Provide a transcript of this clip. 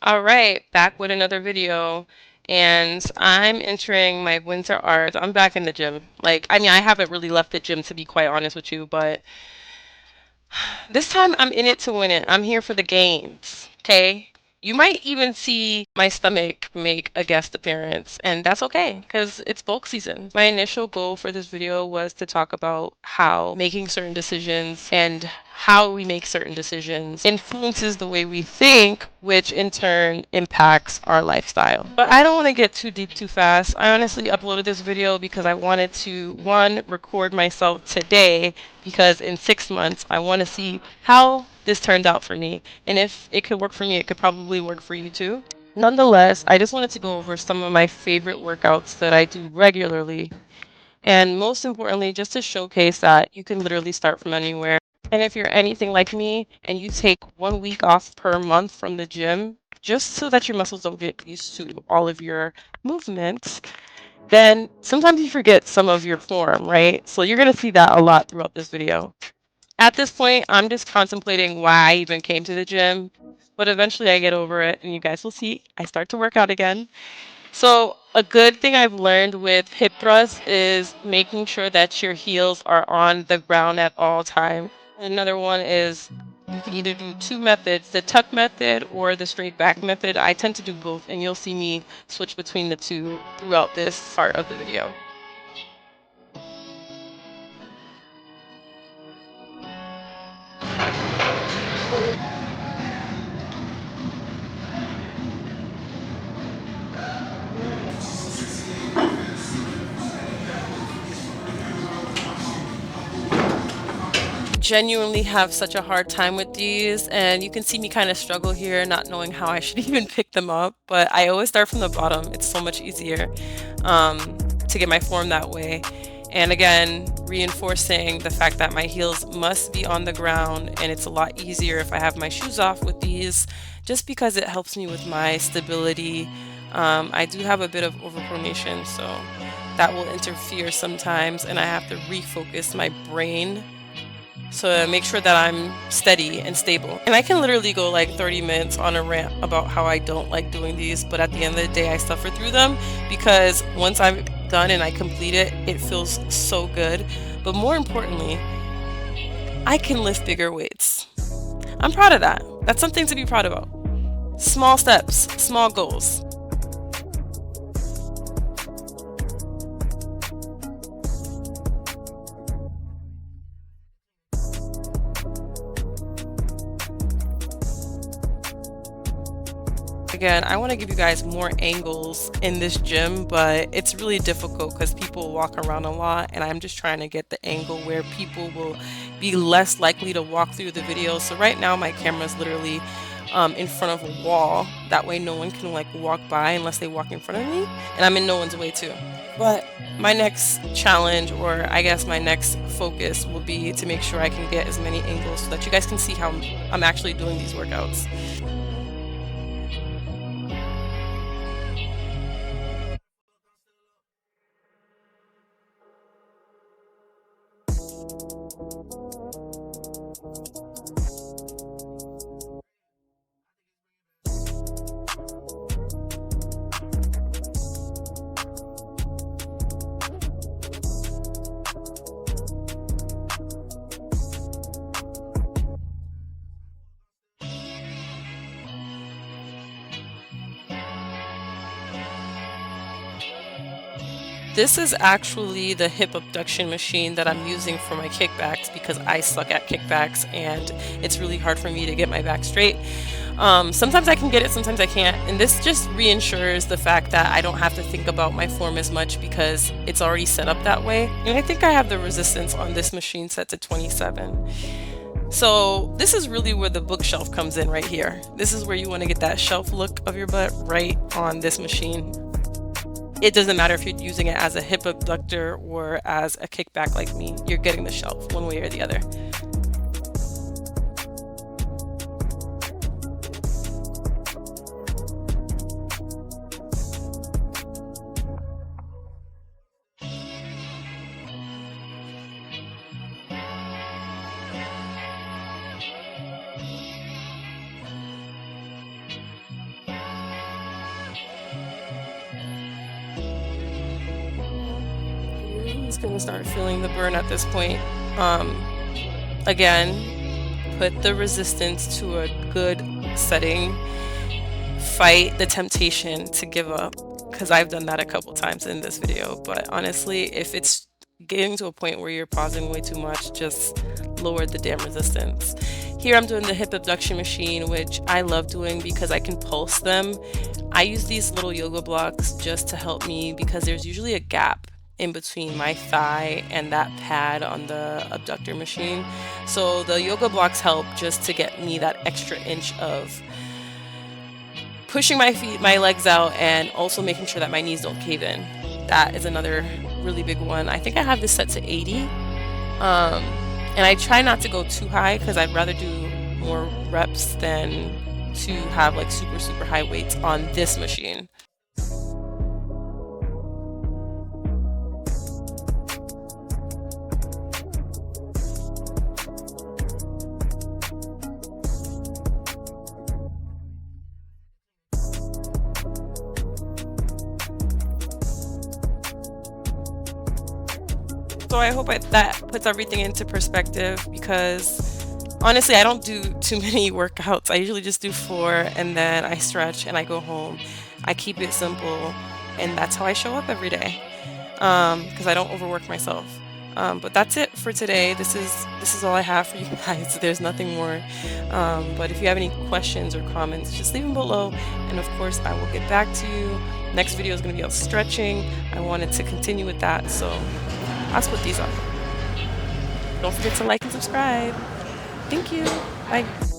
All right, back with another video, and I'm entering my winter art. I'm back in the gym. I haven't really left the gym to be quite honest with you, but this time I'm in it to win it. I'm here for the gains, okay? You might even see my stomach make a guest appearance, and that's okay because it's bulk season. My initial goal for this video was to talk about how making certain decisions and how we make certain decisions influences the way we think, which in turn impacts our lifestyle. But I don't want to get too deep too fast. I honestly uploaded this video because I wanted to, one, record myself today because in 6 months I want to see how this turned out for me. And if it could work for me, it could probably work for you too. Nonetheless, I just wanted to go over some of my favorite workouts that I do regularly. And most importantly, just to showcase that you can literally start from anywhere. And if you're anything like me and you take 1 week off per month from the gym, just so that your muscles don't get used to all of your movements, then sometimes you forget some of your form, right? So you're going to see that a lot throughout this video. At this point, I'm just contemplating why I even came to the gym, but eventually I get over it and you guys will see I start to work out again. So a good thing I've learned with hip thrusts is making sure that your heels are on the ground at all time. Another one is you can either do two methods, the tuck method or the straight back method. I tend to do both, and you'll see me switch between the two throughout this part of the video. Genuinely have such a hard time with these, and you can see me kind of struggle here not knowing how I should even pick them up, but I always start from the bottom. It's so much easier to get my form that way. And again, reinforcing the fact that my heels must be on the ground, and it's a lot easier if I have my shoes off with these just because it helps me with my stability. I do have a bit of overpronation, so that will interfere sometimes, and I have to refocus my brain to make sure that I'm steady and stable. And I can literally go like 30 minutes on a rant about how I don't like doing these, but at the end of the day, I suffer through them because once I'm done and I complete it, it feels so good. But more importantly, I can lift bigger weights. I'm proud of that. That's something to be proud about. Small steps, small goals. Again, I want to give you guys more angles in this gym, but it's really difficult because people walk around a lot, and I'm just trying to get the angle where people will be less likely to walk through the video. So right now my camera is literally in front of a wall. That way no one can like walk by unless they walk in front of me, and I'm in no one's way too. But my next challenge, or I guess my next focus, will be to make sure I can get as many angles so that you guys can see how I'm actually doing these workouts. This is actually the hip abduction machine that I'm using for my kickbacks because I suck at kickbacks and it's really hard for me to get my back straight. Sometimes I can get it, sometimes I can't, and this just reinsures the fact that I don't have to think about my form as much because it's already set up that way. And I think I have the resistance on this machine set to 27. So this is really where the bookshelf comes in right here. This is where you want to get that shelf look of your butt right on this machine. It doesn't matter if you're using it as a hip abductor or as a kickback like me, you're getting the shelf one way or the other. just gonna start feeling the burn at this point. Again, put the resistance to a good setting. Fight the temptation to give up, because I've done that a couple times in this video. But honestly, if it's getting to a point where you're pausing way too much, just lower the damn resistance. Here I'm doing the hip abduction machine, which I love doing because I can pulse them. I use these little yoga blocks just to help me, because there's usually a gap in between my thigh and that pad on the abductor machine. So the yoga blocks help just to get me that extra inch of pushing my legs out, and also making sure that my knees don't cave in. That is another really big one. I think I have this set to 80. And I try not to go too high, because I'd rather do more reps than to have like super high weights on this machine. So I hope that puts everything into perspective, because honestly, I don't do too many workouts. I usually just do 4, and then I stretch and I go home. I keep it simple, and that's how I show up every day, because I don't overwork myself. But that's it for today. This is all I have for you guys. There's nothing more. But if you have any questions or comments, just leave them below, and of course I will get back to you. Next video is going to be on stretching. I wanted to continue with that, so I'll split these up. Don't forget to like and subscribe. Thank you. Bye.